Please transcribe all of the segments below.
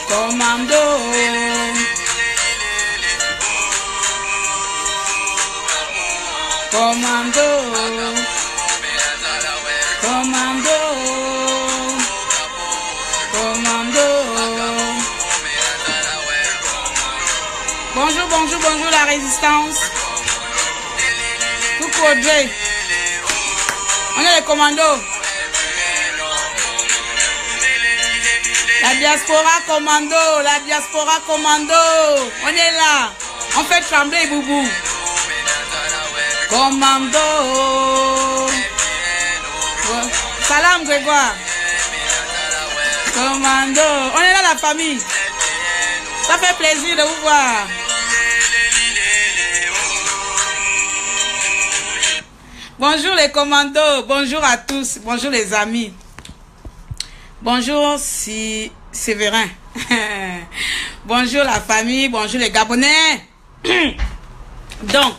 Commando. Commando. Commando. Commando. Bonjour, bonjour, bonjour la résistance. Coucou Audrey. On est les commandos. La diaspora commando, la diaspora commando. On est là. On fait trembler Boubou. Commando. Salam Grégoire. Commando. On est là la famille. Ça fait plaisir de vous voir. Bonjour les commandos. Bonjour à tous. Bonjour les amis. Bonjour Séverin. Bonjour la famille. Bonjour les Gabonais. Donc,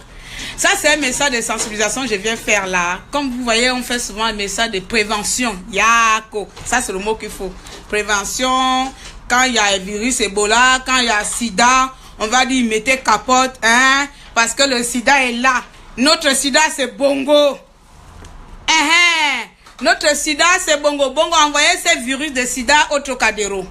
ça c'est un message de sensibilisation que je viens faire là. Comme vous voyez, on fait souvent un message de prévention. Yako. Ça c'est le mot qu'il faut. Prévention. Quand il y a un virus Ebola, quand il y a sida, on va dire mettez capote, hein, parce que le sida est là. Notre sida c'est Bongo. Notre sida c'est Bongo. Bongo a envoyé ces virus de sida au Trocadéro.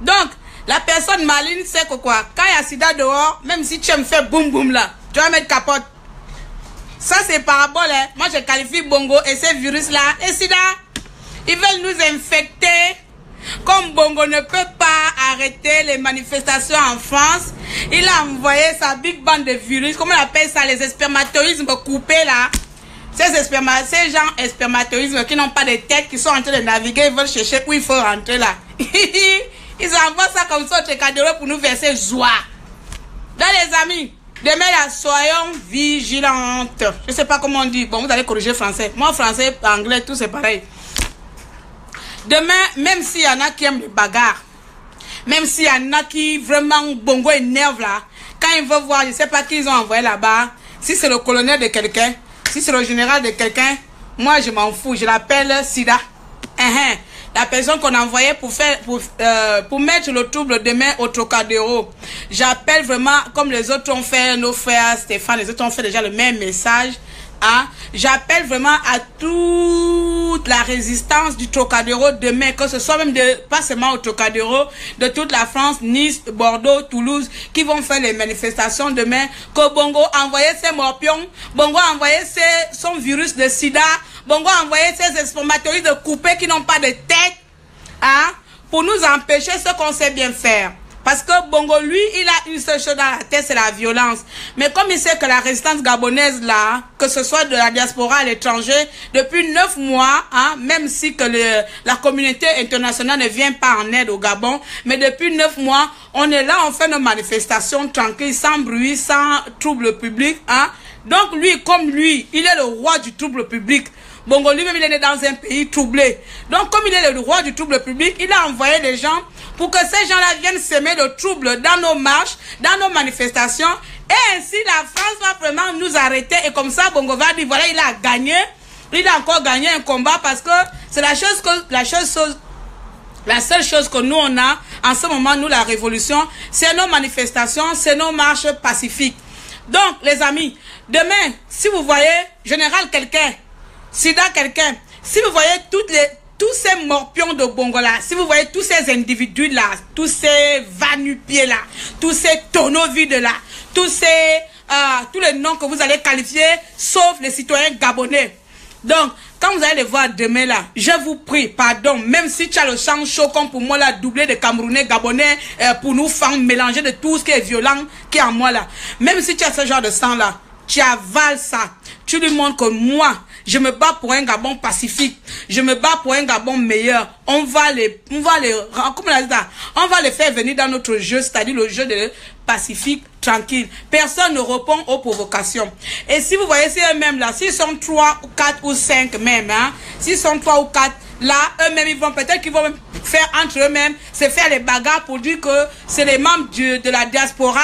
Donc, la personne maligne sait que quoi? Quand il y a sida dehors, même si tu me fais boum boum là, tu vas mettre capote. Ça c'est parabole, hein. Moi je qualifie Bongo et ces virus là. Et sida, ils veulent nous infecter. Comme Bongo ne peut pas arrêter les manifestations en France, il a envoyé sa big bande de virus, comment on appelle ça, les spermatozoïdes coupés là. Ces gens spermatozoïdes qui n'ont pas de tête, qui sont en train de naviguer, ils veulent chercher où il faut rentrer là. Ils envoient ça comme ça au Trocadéro pour nous verser joie. Donc les amis, demain là, soyons vigilantes. Je sais pas comment on dit. Bon, vous allez corriger français. Moi, français, anglais, tout c'est pareil. Demain, même s'il y en a qui aiment les bagarres, même s'il y en a qui vraiment Bongo énerve là, quand ils veulent voir, je ne sais pas qui ils ont envoyé là-bas, si c'est le colonel de quelqu'un, si c'est le général de quelqu'un, moi je m'en fous, je l'appelle Sida. La personne qu'on a envoyée pour mettre le trouble demain au Trocadéro. J'appelle vraiment, comme les autres ont fait, nos frères Stéphane, les autres ont fait déjà le même message. Hein? J'appelle vraiment à toute la résistance du Trocadéro demain, que ce soit même pas seulement au Trocadéro, de toute la France, Nice, Bordeaux, Toulouse, qui vont faire les manifestations demain, que Bongo a envoyé ses morpions, Bongo a envoyé son virus de sida, Bongo a envoyé ses spermatozoïdes coupés qui n'ont pas de tête, hein? Pour nous empêcher ce qu'on sait bien faire. Parce que Bongo, lui, il a une seule chose dans la tête, c'est la violence. Mais comme il sait que la résistance gabonaise, là, que ce soit de la diaspora à l'étranger, depuis 9 mois, hein, même si que la communauté internationale ne vient pas en aide au Gabon, mais depuis 9 mois, on est là, on fait nos manifestations tranquilles, sans bruit, sans trouble public, hein. Donc lui, comme lui, il est le roi du trouble public. Bongo lui-même, il est né dans un pays troublé. Donc comme il est le roi du trouble public, il a envoyé des gens pour que ces gens-là viennent semer le trouble dans nos marches, dans nos manifestations. Et ainsi, la France va vraiment nous arrêter. Et comme ça, Bongo va dire, voilà, il a gagné. Il a encore gagné un combat parce que c'est la seule chose que nous, on a en ce moment, nous, la révolution, c'est nos manifestations, c'est nos marches pacifiques. Donc, les amis, demain, si vous voyez général quelqu'un, sida quelqu'un, si vous voyez tous ces morpions de Bongo là, si vous voyez tous ces individus là, tous ces va-nu-pieds là, tous ces tonneaux vides là, tous les noms que vous allez qualifier, sauf les citoyens gabonais. Donc, quand vous allez les voir demain là, je vous prie, pardon, même si tu as le sang chaud comme pour moi là, doublé de Camerounais, Gabonais, pour nous faire mélanger de tout ce qui est violent qui est en moi là, même si tu as ce genre de sang là, tu avales ça, tu lui montres que moi, je me bats pour un Gabon pacifique. Je me bats pour un Gabon meilleur. On va les faire venir dans notre jeu, c'est-à-dire le jeu de pacifique, tranquille. Personne ne répond aux provocations. Et si vous voyez, c'est eux-mêmes là, s'ils sont 3 ou 4 ou 5 même, hein, s'ils sont 3 ou 4, là, eux-mêmes, ils vont peut-être qu'ils vont même faire entre eux-mêmes, se faire les bagarres pour dire que c'est les membres de la diaspora.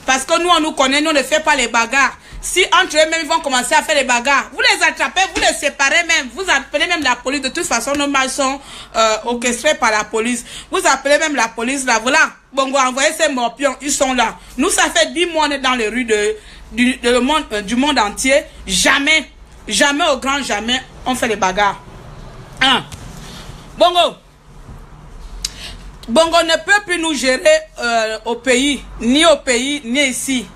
Parce que nous, on nous connaît, nous ne faisons pas les bagarres. Si entre eux-mêmes, ils vont commencer à faire les bagarres, vous les attrapez, vous les séparez même, vous appelez même la police. De toute façon, nos mal sont orchestrés par la police. Vous appelez même la police, là, voilà. Bongo, envoyez ces morpions, ils sont là. Nous, ça fait 10 mois, on est dans les rues du monde entier. Jamais, jamais au grand jamais, on fait les bagarres. Bongo ne peut plus nous gérer au pays, ni ici.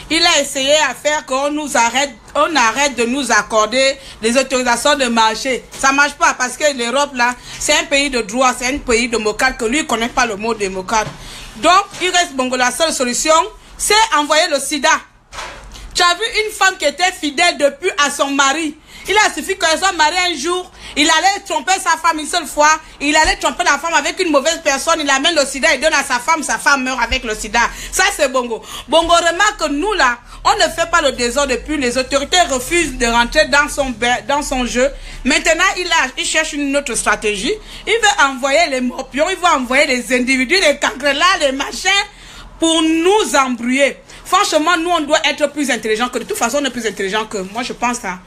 Il a essayé à faire qu'on arrête de nous accorder les autorisations de marché. Ça marche pas parce que l'Europe là, c'est un pays de droit, c'est un pays démocrate que lui ne connaît pas le mot démocrate. Donc, il reste Bongo, la seule solution, c'est envoyer le sida. Tu as vu une femme qui était fidèle depuis à son mari. Il a suffi qu'elle soit mariée un jour, il allait tromper sa femme une seule fois, il allait tromper la femme avec une mauvaise personne, il amène le sida et donne à sa femme meurt avec le sida. Ça c'est Bongo. Bongo remarque que nous là, on ne fait pas le désordre depuis, les autorités refusent de rentrer dans son jeu. Maintenant il cherche une autre stratégie, il veut envoyer les morpions, il veut envoyer les individus, les cancrelats, les machins, pour nous embrouiller. Franchement, nous on doit être plus intelligents que de toute façon on est plus intelligents que moi je pense là.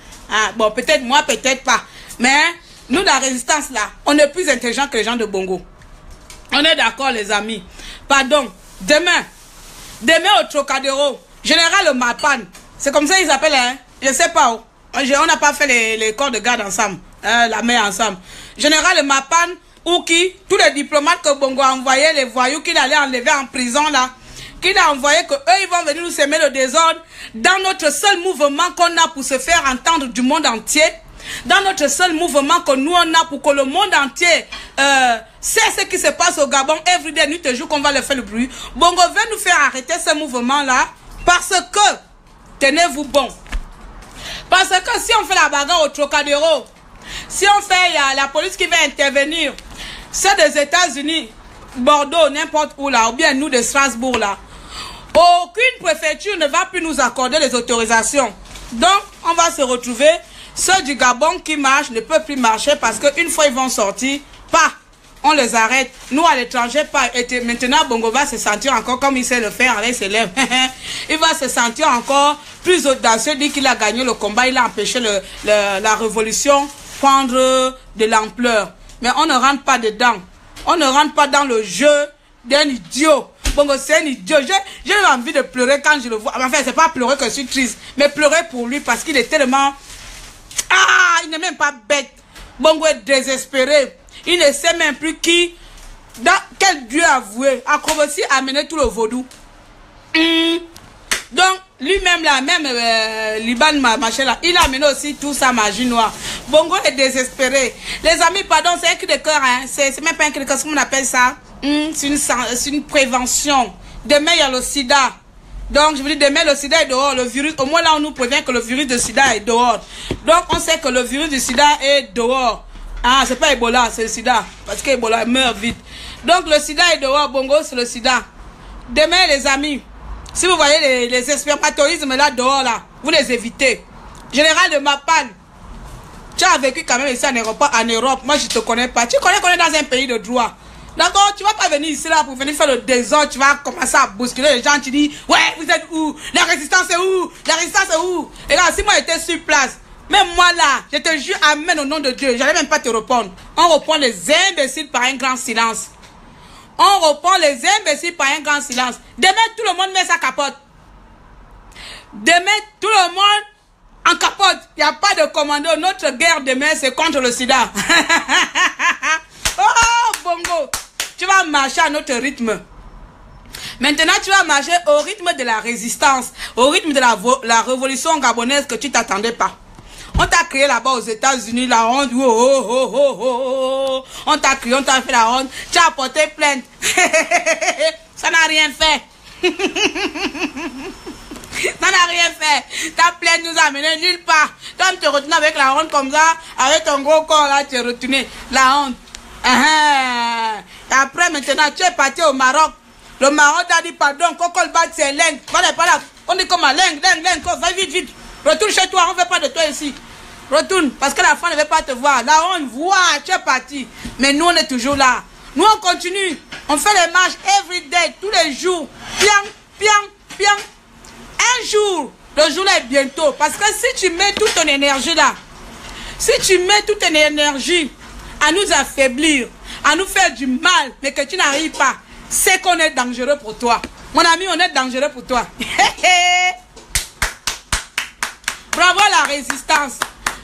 Bon, peut-être moi, peut-être pas. Mais nous, la résistance, là, on est plus intelligents que les gens de Bongo. On est d'accord, les amis. Pardon. Demain au Trocadéro, Général Mapan, c'est comme ça ils appellent, hein? Je sais pas où. On n'a pas fait les corps de garde ensemble, la main ensemble. Général Mapan, ou qui, tous les diplomates que Bongo a envoyés, les voyous qu'il allait enlever en prison, là, qu'il a envoyé que eux ils vont venir nous semer le désordre dans notre seul mouvement qu'on a pour se faire entendre du monde entier, dans notre seul mouvement que nous on a pour que le monde entier sait ce qui se passe au Gabon, everyday, nuit et jour, qu'on va le faire le bruit. Bongo veut nous faire arrêter ce mouvement là parce que, tenez-vous bon, parce que si on fait la bagarre au Trocadéro, si on fait, il y a la police qui va intervenir, c'est des États-Unis, Bordeaux, n'importe où là, ou bien nous de Strasbourg là, aucune préfecture ne va plus nous accorder les autorisations. Donc, on va se retrouver, ceux du Gabon qui marchent ne peuvent plus marcher parce qu'une fois ils vont sortir, on les arrête. Nous à l'étranger, pas. Et maintenant, Bongo va se sentir encore comme il sait le faire avec ses lèvres. Il va se sentir encore plus audacieux, dit qu'il a gagné le combat, il a empêché la révolution prendre de l'ampleur. Mais on ne rentre pas dedans. On ne rentre pas dans le jeu d'un idiot. Bongo, c'est un idiot. J'ai envie de pleurer quand je le vois. Enfin, c'est pas pleurer que je suis triste, mais pleurer pour lui parce qu'il est tellement... il n'est même pas bête. Bongo est désespéré. Il ne sait même plus quel Dieu avoué. Acrobatie a amené tout le vaudou. Donc, lui-même là, même Liban machin là, il a amené aussi tout sa magie noire. Bongo est désespéré. Les amis, pardon, c'est un cri de cœur, hein. C'est même pas un cri de cœur, comment on appelle ça? C'est une prévention. Demain, il y a le sida. Donc, je vous dis, demain, le sida est dehors. Le virus, au moins là, on nous prévient que le virus de sida est dehors. Donc, on sait que le virus du sida est dehors. C'est pas Ebola, c'est le sida. Parce que Ebola meurt vite. Donc, le sida est dehors. Bongo, c'est le sida. Demain, les amis, si vous voyez les spermatozoïdes là dehors, là, vous les évitez. Général de Mapan, tu as vécu quand même ici en Europe. Moi, je te connais pas. Tu connais qu'on est dans un pays de droit. D'accord, tu vas pas venir ici là pour venir faire le désordre, tu vas commencer à bousculer les gens, tu dis, ouais, vous êtes où? La résistance est où? La résistance est où? Et là, si moi j'étais sur place, même moi là, je te jure, amen au nom de Dieu, j'allais même pas te répondre. On reprend les imbéciles par un grand silence. On reprend les imbéciles par un grand silence. Demain, tout le monde met sa capote. Demain, tout le monde en capote. Il n'y a pas de commando. Notre guerre demain, c'est contre le sida. Oh, Bongo, tu vas marcher à notre rythme. Maintenant, tu vas marcher au rythme de la résistance, au rythme de la révolution gabonaise que tu t'attendais pas. On t'a créé là-bas aux États-Unis la honte. On t'a créé, on t'a fait la honte. Tu as porté plainte. Ça n'a rien fait. Ça n'a rien fait. Ta plainte nous a amené nulle part. Toi, tu te retournes avec la honte comme ça, avec ton gros corps là, tu es retourné. La honte. Et après, maintenant, tu es parti au Maroc. Le Maroc t'a dit pardon, Kokol bat ses langues. Voilà, voilà. On est comme un langue, va vite, vite. Retourne chez toi, on ne veut pas de toi ici. Retourne, parce que la femme ne veut pas te voir. Là, on voit, tu es parti. Mais nous, on est toujours là. Nous, on continue. On fait les marches every day, tous les jours. Piang, piang, piang. Un jour, le jour là est bientôt. Parce que si tu mets toute ton énergie là, si tu mets toute ton énergie à nous affaiblir, à nous faire du mal, mais que tu n'arrives pas, c'est qu'on est dangereux pour toi. Mon ami, on est dangereux pour toi. Bravo la résistance.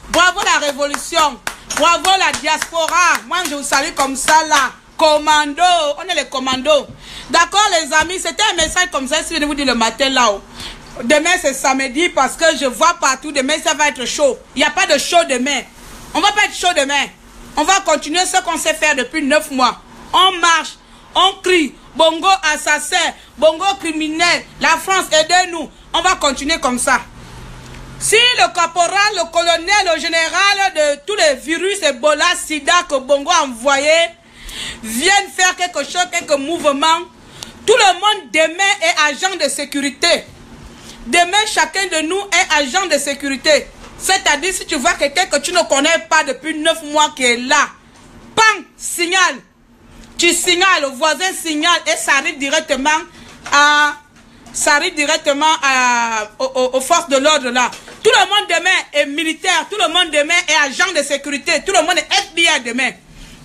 Bravo la révolution. Bravo la diaspora. Moi, je vous salue comme ça là. Commando. On est les commandos. D'accord, les amis? C'était un message comme ça. Si je vous dis le matin là-haut. Demain, c'est samedi parce que je vois partout. Demain, ça va être chaud. Il n'y a pas de chaud demain. On va pas être chaud demain. On va continuer ce qu'on sait faire depuis 9 mois. On marche. On crie. Bongo assassin. Bongo criminel. La France, aidez-nous. On va continuer comme ça. Si le caporal, le colonel, le général de tous les virus, Ebola, Sida que Bongo a envoyé viennent faire quelque chose, quelques mouvements, tout le monde demain est agent de sécurité. Demain, chacun de nous est agent de sécurité. C'est-à-dire, si tu vois quelqu'un que tu ne connais pas depuis 9 mois qui est là, pam, signale. Tu signales, le voisin signale et ça arrive directement à... Ça arrive directement aux forces de l'ordre là. Tout le monde demain est militaire. Tout le monde demain est agent de sécurité. Tout le monde est FBI demain.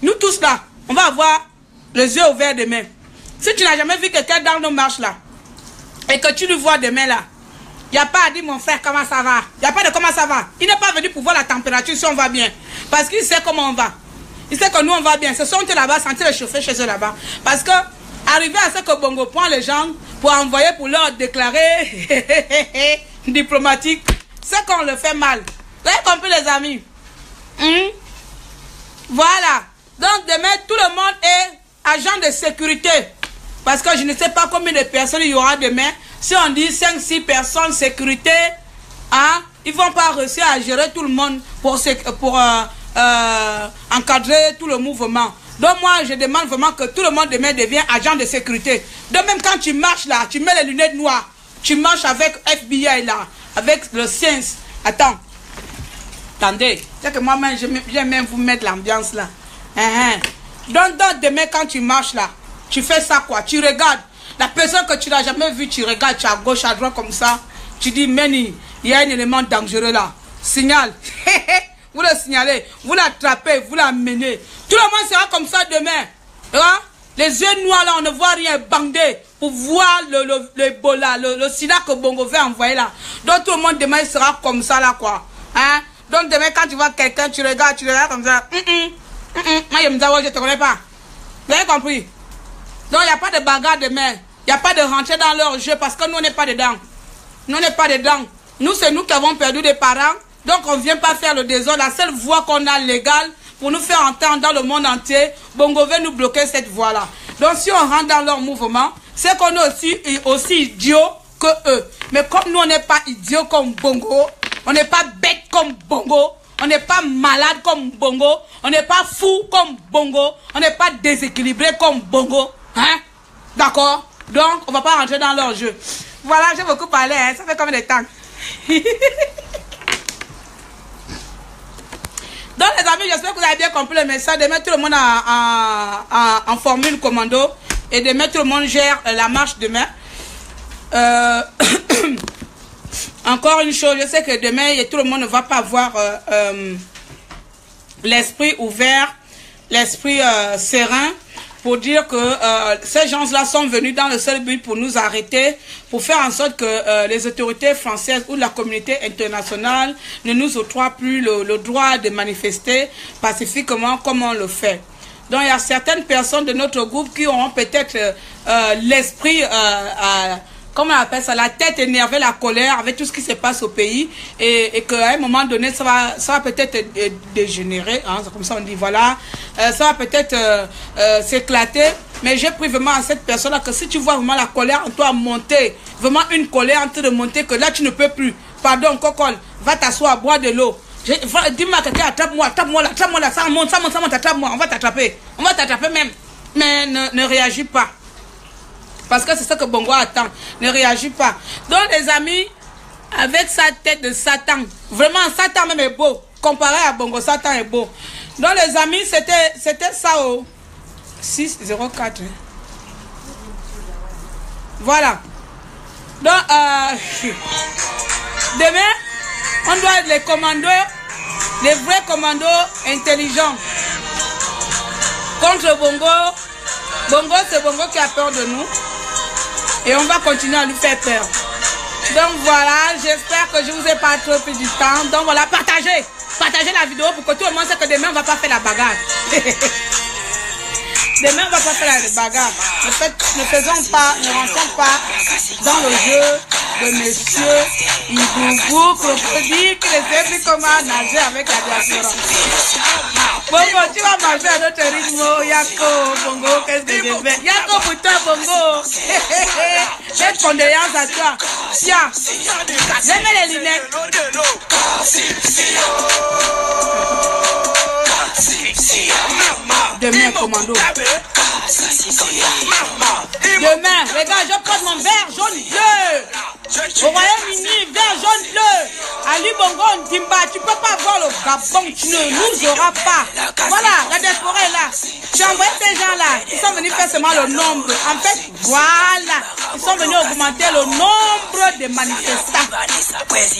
Nous tous là, on va avoir les yeux ouverts demain. Si tu n'as jamais vu quelqu'un dans nos marches là, et que tu le vois demain là, il n'y a pas à dire mon frère comment ça va. Il n'y a pas de comment ça va. Il n'est pas venu pour voir la température si on va bien. Parce qu'il sait comment on va. Il sait que nous on va bien. Ce sont eux là-bas, sentir le chauffer chez eux là-bas. Parce que, arrivé à ce que Bongo prend les gens pour envoyer pour leur déclarer diplomatique, c'est qu'on le fait mal. Vous avez compris les amis? Voilà. Donc demain, tout le monde est agent de sécurité. Parce que je ne sais pas combien de personnes il y aura demain. Si on dit 5-6 personnes sécurité, hein, ils ne vont pas réussir à gérer tout le monde pour encadrer tout le mouvement. Donc moi, je demande vraiment que tout le monde demain devienne agent de sécurité. De même quand tu marches là, tu mets les lunettes noires. Tu marches avec FBI là, avec le science. Attends. Attendez. C'est que moi-même, j'aime même vous mettre l'ambiance là. Donc demain quand tu marches là, tu fais ça quoi? Tu regardes. La personne que tu n'as jamais vue, tu regardes, tu es à gauche, à droite comme ça. Tu dis, Meni, il y a un élément dangereux là. Signal. Vous le signalez, vous l'attrapez, vous l'amenez. Tout le monde sera comme ça demain. Hein? Les yeux noirs là, on ne voit rien bandé pour voir l'Ebola, le sida que Bongo veut envoyer là. Donc tout le monde demain sera comme ça là quoi. Hein? Donc demain quand tu vois quelqu'un, tu regardes comme ça. Moi je ne te connais pas. Vous avez compris? Donc il n'y a pas de bagarre demain. Il n'y a pas de rentrer dans leur jeu parce que nous on n'est pas dedans. Nous on n'est pas dedans. Nous c'est nous qui avons perdu des parents. Donc on ne vient pas faire le désordre. La seule voie qu'on a légale pour nous faire entendre dans le monde entier, Bongo veut nous bloquer cette voie-là. Donc si on rentre dans leur mouvement, c'est qu'on est aussi idiots que eux. Mais comme nous on n'est pas idiots comme Bongo, on n'est pas bête comme Bongo, on n'est pas malade comme Bongo, on n'est pas fou comme Bongo, on n'est pas déséquilibré comme Bongo. Hein? D'accord? Donc on ne va pas rentrer dans leur jeu. Voilà, j'ai beaucoup parlé, hein? Ça fait combien de temps? Donc les amis, j'espère que vous avez bien compris le message de mettre tout le monde en formule commando et de mettre tout le monde gère la marche demain. Encore une chose, je sais que demain, tout le monde ne va pas avoir l'esprit ouvert, l'esprit serein pour dire que ces gens-là sont venus dans le seul but pour nous arrêter, pour faire en sorte que les autorités françaises ou la communauté internationale ne nous octroient plus le droit de manifester pacifiquement comme on le fait. Donc il y a certaines personnes de notre groupe qui auront peut-être l'esprit, comment on appelle ça, la tête énervée, la colère avec tout ce qui se passe au pays et qu'à un moment donné, ça va peut-être dégénérer, hein, comme ça on dit, voilà, ça va peut-être s'éclater, mais j'ai pris vraiment à cette personne-là que si tu vois vraiment la colère en toi monter, vraiment une colère en train de monter, que là tu ne peux plus, pardon, Cocol, va t'asseoir, bois de l'eau. Dis-moi quelqu'un, attrape-moi là, ça monte, attrape-moi, on va t'attraper même, mais ne réagis pas. Parce que c'est ça que Bongo attend. Ne réagit pas. Donc les amis, avec sa tête de Satan, vraiment Satan même est beau. Comparé à Bongo, Satan est beau. Donc les amis, c'était ça au 604. Voilà. Donc demain, on doit être les commandos, les vrais commandos intelligents. Contre Bongo. Bongo, c'est Bongo qui a peur de nous. Et on va continuer à lui faire peur. Donc voilà, j'espère que je vous ai pas trop pris du temps. Donc voilà, partagez la vidéo pour que tout le monde sait que demain on va pas faire la bagarre. Demain on va pas faire la bagarre. Ne rentrons pas dans le jeu de monsieur Iboubou, crocodile qui ne sait plus comment nager avec la diaspora. Bongo, tu vas manger à notre rythme. Yako, Bongo, qu'est-ce que je fais? Yako, putain, Bongo. J'ai condoléances à toi. Tiens, je mets les lunettes. Demain, commando. Demain, les gars, je prends mon verre jaune bleu. Au Royaume-Uni, vert jaune bleu. Ali Bongo, Ndimba, tu peux pas voir le Gabon, tu ne nous auras pas. Voilà, la diaspora est là. J'ai envoyé ces gens-là. Ils sont venus faire seulement le nombre. En fait, voilà. Ils sont venus augmenter le nombre de manifestants.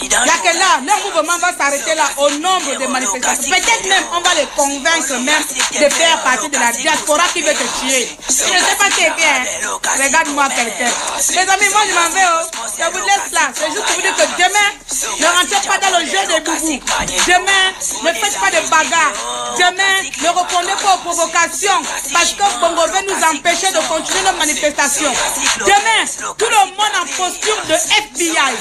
Il y a que là, leur mouvement va s'arrêter là au nombre de manifestants. Peut-être même, on va les convaincre même de faire partie de la diaspora qui veut te tuer. Je ne sais pas qui est bien. Regarde-moi quelqu'un. Les amis, moi je m'en vais. Je vous laisse là. C'est juste pour vous dire que demain, ne rentrez pas dans le jeu des boubous. Demain, ne faites pas de bagarre. Demain, ne répondez pas aux provocations. Parce que Bongo veut nous empêcher de continuer nos manifestations. Demain, tout le monde en posture de FBI.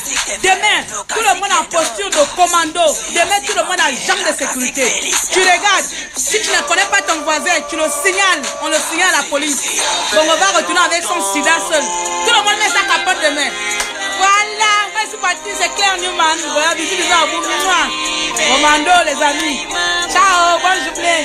Demain, tout le monde en posture de commando. Demain, tout le monde agent de sécurité. Tu regardes, si tu ne connais pas ton voisin, tu le signales. On le signale à la police. Bongo va retourner avec son sida seul. Tout le monde met sa capote demain. Voilà, moi je suis parti, c'est Claire Newman. Voilà, bisous à vous, commando les amis. Ciao, bonne journée.